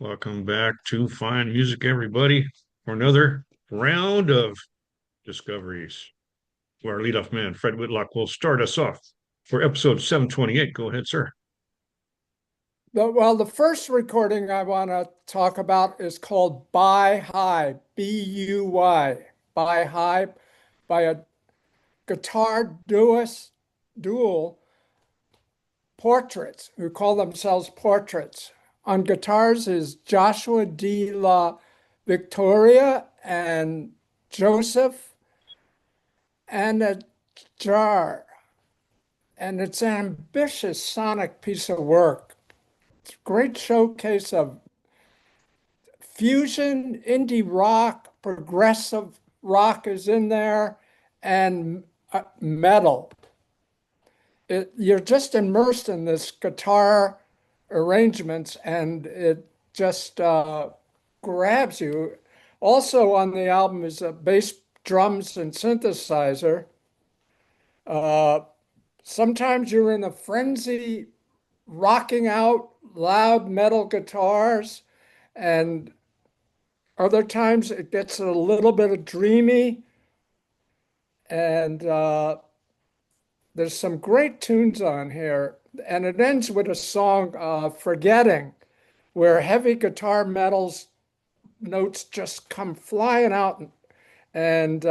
Welcome back to Fine Music, everybody, for another round of discoveries. Our leadoff man, Fred Whitlock, will start us off for episode 728. Go ahead, sir. Well, the first recording I want to talk about is called Buy High, B-U-Y, Buy High, by a guitar dual portraits who call themselves portraits. On guitars is Joshua de la Victoria and Joseph and a jar. And it's an ambitious sonic piece of work. It's a great showcase of fusion, indie rock, progressive rock is in there, and metal. You're just immersed in this guitar arrangements, and it just grabs you. Also on the album is a bass, drums, and synthesizer. Uh, Sometimes you're in a frenzy, rocking out loud metal guitars, and other times it gets a little bit of dreamy, and there's some great tunes on here. And it ends with a song, Forgetting, where heavy guitar metals notes just come flying out and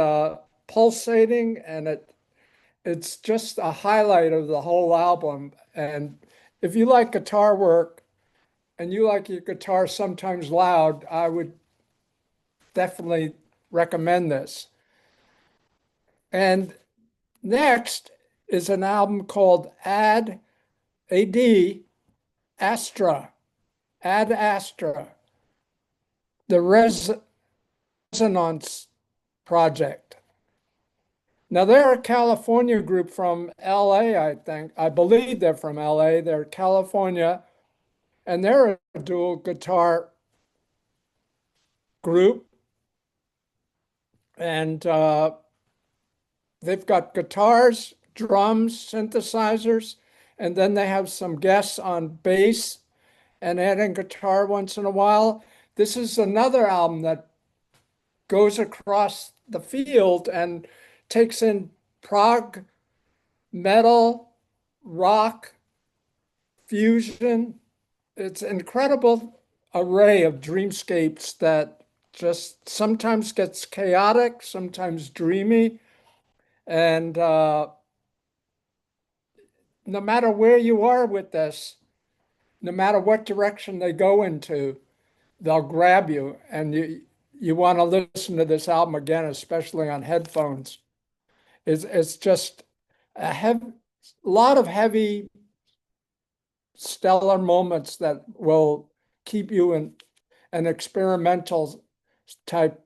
pulsating, and it's just a highlight of the whole album. And if you like guitar work and you like your guitar sometimes loud, I would definitely recommend this. And next is an album called AD Astra, Ad Astra, the Resonance Project. Now they're a California group from LA, I think. I believe they're from LA. They're California, and they're a dual guitar group. And they've got guitars, drums, synthesizers, and then they have some guests on bass and adding guitar once in a while. This is another album that goes across the field and takes in prog, metal, rock, fusion. It's an incredible array of dreamscapes that just sometimes gets chaotic, sometimes dreamy. And no matter where you are with this, no matter what direction they go into, they'll grab you. And you want to listen to this album again, especially on headphones. It's just a lot of heavy, stellar moments that will keep you in an experimental type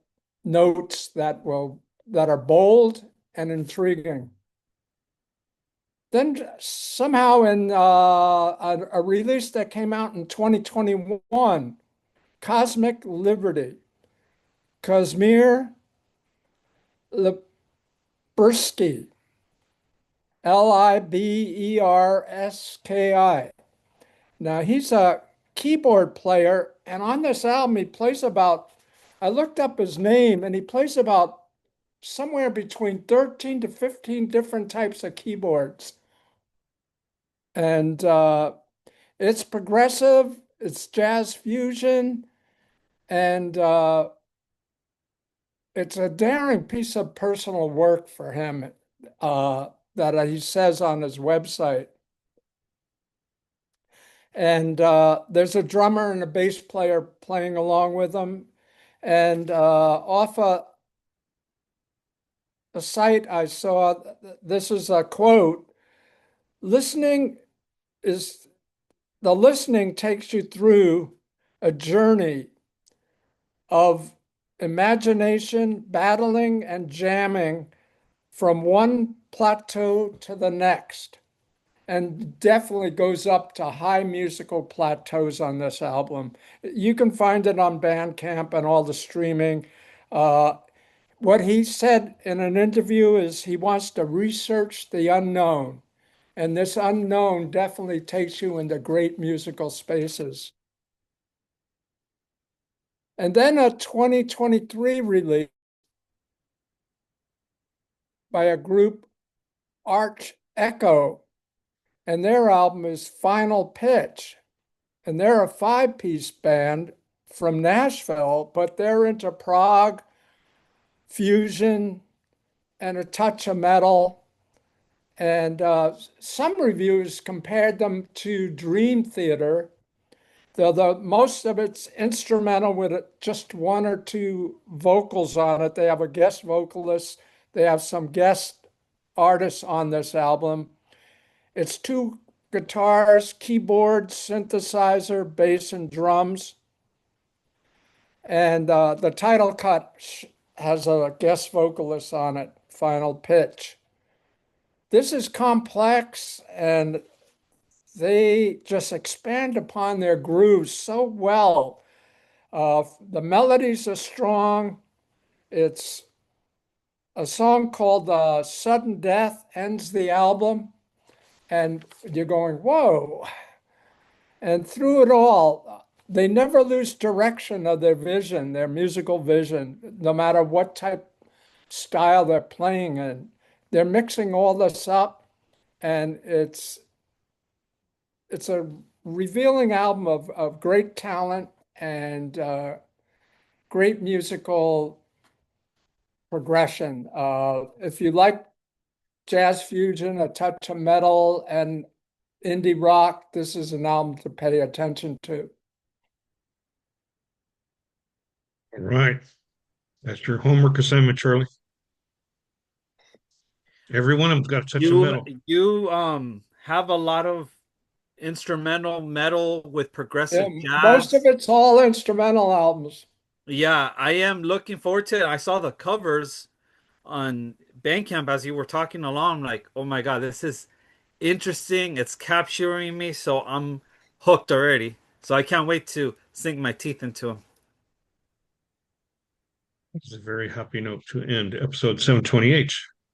notes that are bold and intriguing. Then somehow in a release that came out in 2021, Cosmic Liberty, CASIMIR LIBERSKI, LIBERSKI. Now he's a keyboard player, and on this album he plays about, I looked up his name, and he plays about somewhere between 13 to 15 different types of keyboards. And it's progressive, it's jazz fusion, and it's a daring piece of personal work for him that he says on his website. And there's a drummer and a bass player playing along with him. And off a site I saw, this is a quote: listening is the listening takes you through a journey of imagination, battling, and jamming from one plateau to the next, and definitely goes up to high musical plateaus on this album. You can find it on Bandcamp and all the streaming. What he said in an interview is he wants to research the unknown. And this unknown definitely takes you into great musical spaces. And then a 2023 release by a group, Arch Echo, and their album is Final Pitch. And they're a five-piece band from Nashville, but they're into prog, fusion, and a touch of metal. And some reviews compared them to Dream Theater, though most of it's instrumental with just one or two vocals on it. They have a guest vocalist. They have some guest artists on this album. It's two guitars, keyboard, synthesizer, bass, and drums. And the title cut has a guest vocalist on it, Final Pitch. This is complex, and they just expand upon their grooves so well. The melodies are strong. It's a song called Sudden Death ends the album, and you're going, whoa. And through it all, they never lose direction of their vision, their musical vision, no matter what type style they're playing in. They're mixing all this up, and it's a revealing album of great talent and great musical progression. If you like jazz fusion, a touch of metal, and indie rock, this is an album to pay attention to. All right. That's your homework assignment, Charlie. Every one of them's got a touch of You metal. you have a lot of instrumental metal with Yeah, progressive most of jazz. it's all instrumental albums. Yeah, I am looking forward to it. I saw the covers on Bandcamp as you were talking along. I'm like, oh my God, this is interesting. It's capturing me, so I'm hooked already. So I can't wait to sink my teeth into them. This is a very happy note to end episode 728.